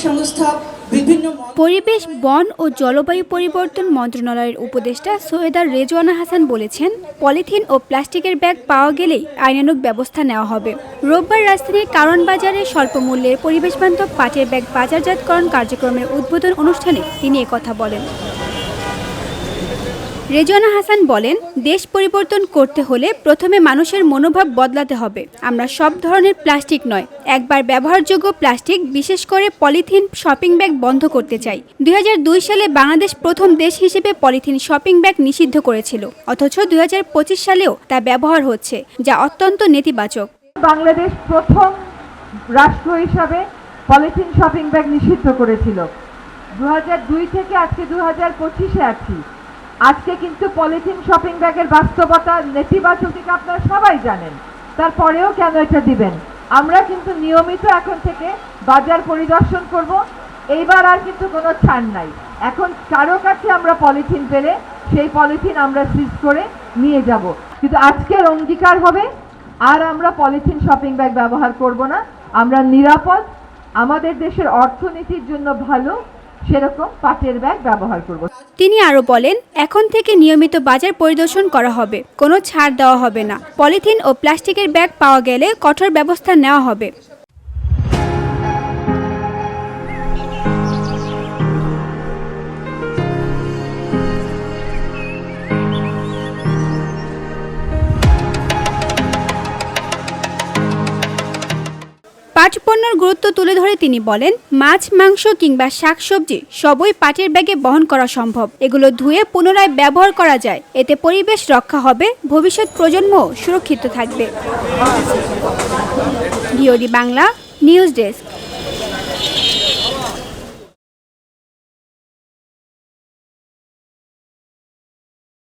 সংস্থা বিভিন্ন পরিবেশ, বন ও জলবায়ু পরিবর্তন মন্ত্রণালয়ের উপদেষ্টা সৈয়দা রেজওয়ানা হাসান বলেছেন, পলিথিন ও প্লাস্টিকের ব্যাগ পাওয়া গেলেই আইনানুগ ব্যবস্থা নেওয়া হবে। রোববার রাজধানীর কারওয়ান বাজারে স্বল্প মূল্যের পরিবেশবান্ধব পাটের ব্যাগ বাজারজাতকরণ কার্যক্রমের উদ্বোধন অনুষ্ঠানে তিনি একথা বলেন। রেজওয়ানা হাসান বলেন, দেশ পরিবর্তন করতে হলে প্রথমে মানুষের মনোভাব বদলাতে হবে। আমরা সব ধরনের প্লাস্টিক নয়, একবার ব্যবহারযোগ্য প্লাস্টিক বিশেষ করে পলিথিন শপিং ব্যাগ বন্ধ করতে চাই। 2002 সালে বাংলাদেশ প্রথম দেশ হিসেবে পলিথিন শপিং ব্যাগ নিষিদ্ধ করেছিল, অথচ 2025 সালেও তা ব্যবহার হচ্ছে, যা অত্যন্ত নেতিবাচক। বাংলাদেশ প্রথম রাষ্ট্র হিসাবে পলিথিন শপিং ব্যাগ নিষিদ্ধ করেছিল। 2002 থেকে আজকে 2025-এ আছি। আজকে কিন্তু পলিথিন শপিং ব্যাগের বাস্তবতা নেতিবাচক দিকে আপনারা সবাই জানেন, তারপরেও কেন এটা দিবেন? আমরা কিন্তু নিয়মিত এখন থেকে বাজার পরিদর্শন করব। এইবার আর কিন্তু কোনো ছাড় নাই। এখন কারো কাছে আমরা পলিথিন পেলে সেই পলিথিন আমরা সিজ করে নিয়ে যাব, কিন্তু আজকের অঙ্গীকার হবে আর আমরা পলিথিন শপিং ব্যাগ ব্যবহার করব না। আমরা নিরাপদ, আমাদের দেশের অর্থনীতির জন্য ভালো সেরকম পাটের ব্যাগ ব্যবহার করব। তিনি আরও বলেন, এখন থেকে নিয়মিত বাজার পরিদর্শন করা হবে, কোনো ছাড় দেওয়া হবে না। পলিথিন ও প্লাস্টিকের ব্যাগ পাওয়া গেলে কঠোর ব্যবস্থা নেওয়া হবে। পাট পণ্যের গুরুত্ব তুলে ধরে তিনি বলেন, মাছ, মাংস কিংবা শাকসবজি সবই পাটের ব্যাগে বহন করা সম্ভব। এগুলো ধুয়ে পুনরায় ব্যবহার করা যায়। এতে পরিবেশ রক্ষা হবে, ভবিষ্যৎ প্রজন্মও সুরক্ষিত থাকবে। VOD Bangla news desk.